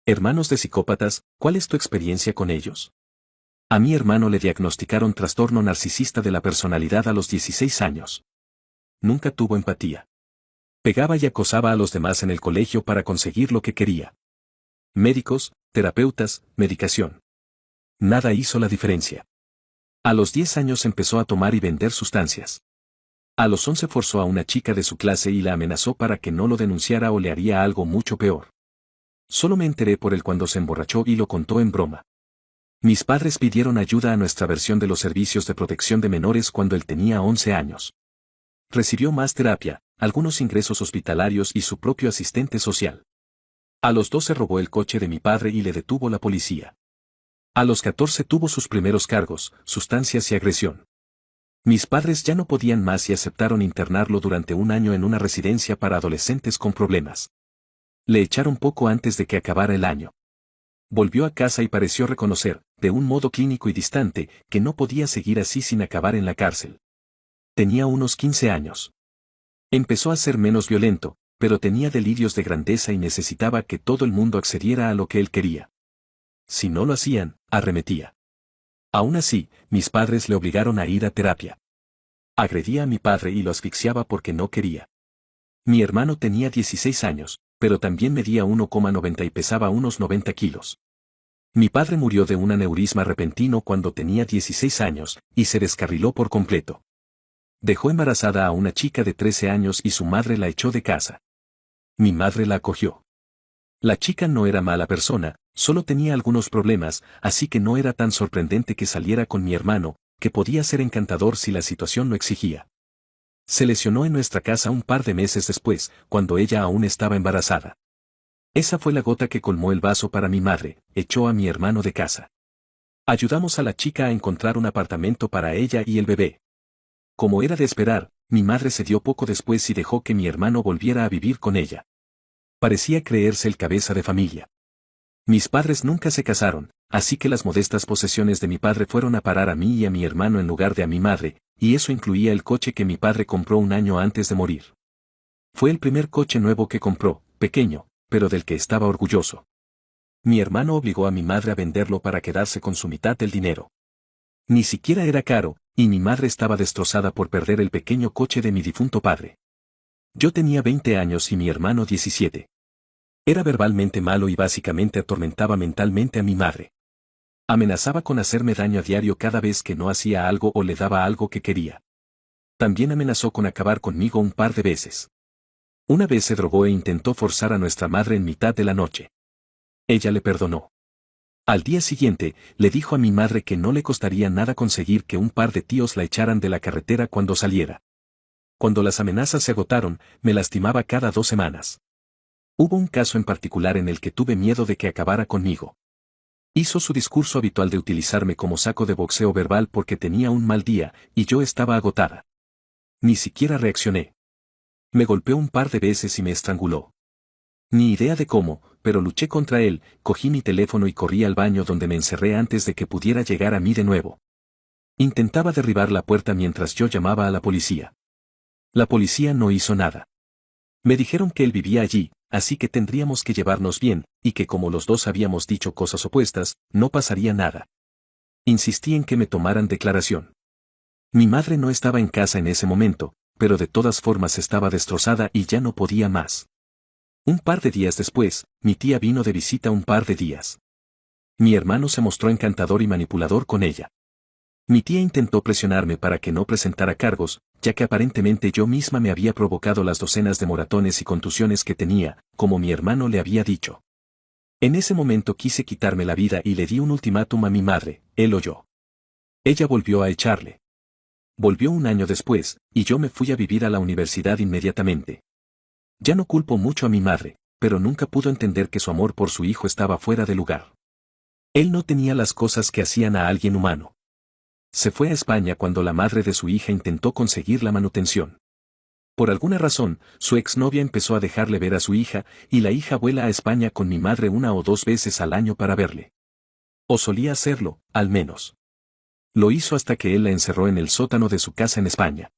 Hermanos de psicópatas, ¿cuál es tu experiencia con ellos? A mi hermano le diagnosticaron trastorno narcisista de la personalidad a los 16 años. Nunca tuvo empatía. Pegaba y acosaba a los demás en el colegio para conseguir lo que quería. Médicos, terapeutas, medicación. Nada hizo la diferencia. A los 10 años empezó a tomar y vender sustancias. A los 11 forzó a una chica de su clase y la amenazó para que no lo denunciara o le haría algo mucho peor. Solo me enteré por él cuando se emborrachó y lo contó en broma. Mis padres pidieron ayuda a nuestra versión de los servicios de protección de menores cuando él tenía 11 años. Recibió más terapia, algunos ingresos hospitalarios y su propio asistente social. A los 12 robó el coche de mi padre y le detuvo la policía. A los 14 tuvo sus primeros cargos, sustancias y agresión. Mis padres ya no podían más y aceptaron internarlo durante un año en una residencia para adolescentes con problemas. Le echaron poco antes de que acabara el año. Volvió a casa y pareció reconocer, de un modo clínico y distante, que no podía seguir así sin acabar en la cárcel. Tenía unos 15 años. Empezó a ser menos violento, pero tenía delirios de grandeza y necesitaba que todo el mundo accediera a lo que él quería. Si no lo hacían, arremetía. Aún así, mis padres le obligaron a ir a terapia. Agredía a mi padre y lo asfixiaba porque no quería. Mi hermano tenía 16 años, pero también medía 1,90 y pesaba unos 90 kilos. Mi padre murió de un aneurisma repentino cuando tenía 16 años, y se descarriló por completo. Dejó embarazada a una chica de 13 años y su madre la echó de casa. Mi madre la acogió. La chica no era mala persona, solo tenía algunos problemas, así que no era tan sorprendente que saliera con mi hermano, que podía ser encantador si la situación lo exigía. Se lesionó en nuestra casa un par de meses después, cuando ella aún estaba embarazada. Esa fue la gota que colmó el vaso para mi madre, echó a mi hermano de casa. Ayudamos a la chica a encontrar un apartamento para ella y el bebé. Como era de esperar, mi madre cedió poco después y dejó que mi hermano volviera a vivir con ella. Parecía creerse el cabeza de familia. Mis padres nunca se casaron, así que las modestas posesiones de mi padre fueron a parar a mí y a mi hermano en lugar de a mi madre, y eso incluía el coche que mi padre compró un año antes de morir. Fue el primer coche nuevo que compró, pequeño, pero del que estaba orgulloso. Mi hermano obligó a mi madre a venderlo para quedarse con su mitad del dinero. Ni siquiera era caro, y mi madre estaba destrozada por perder el pequeño coche de mi difunto padre. Yo tenía 20 años y mi hermano 17. Era verbalmente malo y básicamente atormentaba mentalmente a mi madre. Amenazaba con hacerme daño a diario cada vez que no hacía algo o le daba algo que quería. También amenazó con acabar conmigo un par de veces. Una vez se drogó e intentó forzar a nuestra madre en mitad de la noche. Ella le perdonó. Al día siguiente, le dijo a mi madre que no le costaría nada conseguir que un par de tíos la echaran de la carretera cuando saliera. Cuando las amenazas se agotaron, me lastimaba cada 2 semanas. Hubo un caso en particular en el que tuve miedo de que acabara conmigo. Hizo su discurso habitual de utilizarme como saco de boxeo verbal porque tenía un mal día, y yo estaba agotada. Ni siquiera reaccioné. Me golpeó un par de veces y me estranguló. Ni idea de cómo, pero luché contra él, cogí mi teléfono y corrí al baño donde me encerré antes de que pudiera llegar a mí de nuevo. Intentaba derribar la puerta mientras yo llamaba a la policía. La policía no hizo nada. Me dijeron que él vivía allí, así que tendríamos que llevarnos bien, y que como los dos habíamos dicho cosas opuestas, no pasaría nada. Insistí en que me tomaran declaración. Mi madre no estaba en casa en ese momento, pero de todas formas estaba destrozada y ya no podía más. Un par de días después, mi tía vino de visita un par de días. Mi hermano se mostró encantador y manipulador con ella. Mi tía intentó presionarme para que no presentara cargos, ya que aparentemente yo misma me había provocado las docenas de moratones y contusiones que tenía, como mi hermano le había dicho. En ese momento quise quitarme la vida y le di un ultimátum a mi madre, él o yo. Ella volvió a echarle. Volvió un año después, y yo me fui a vivir a la universidad inmediatamente. Ya no culpo mucho a mi madre, pero nunca pudo entender que su amor por su hijo estaba fuera de lugar. Él no tenía las cosas que hacían a alguien humano. Se fue a España cuando la madre de su hija intentó conseguir la manutención. Por alguna razón, su exnovia empezó a dejarle ver a su hija, y la hija vuela a España con mi madre 1 o 2 veces al año para verle. O solía hacerlo, al menos. Lo hizo hasta que él la encerró en el sótano de su casa en España.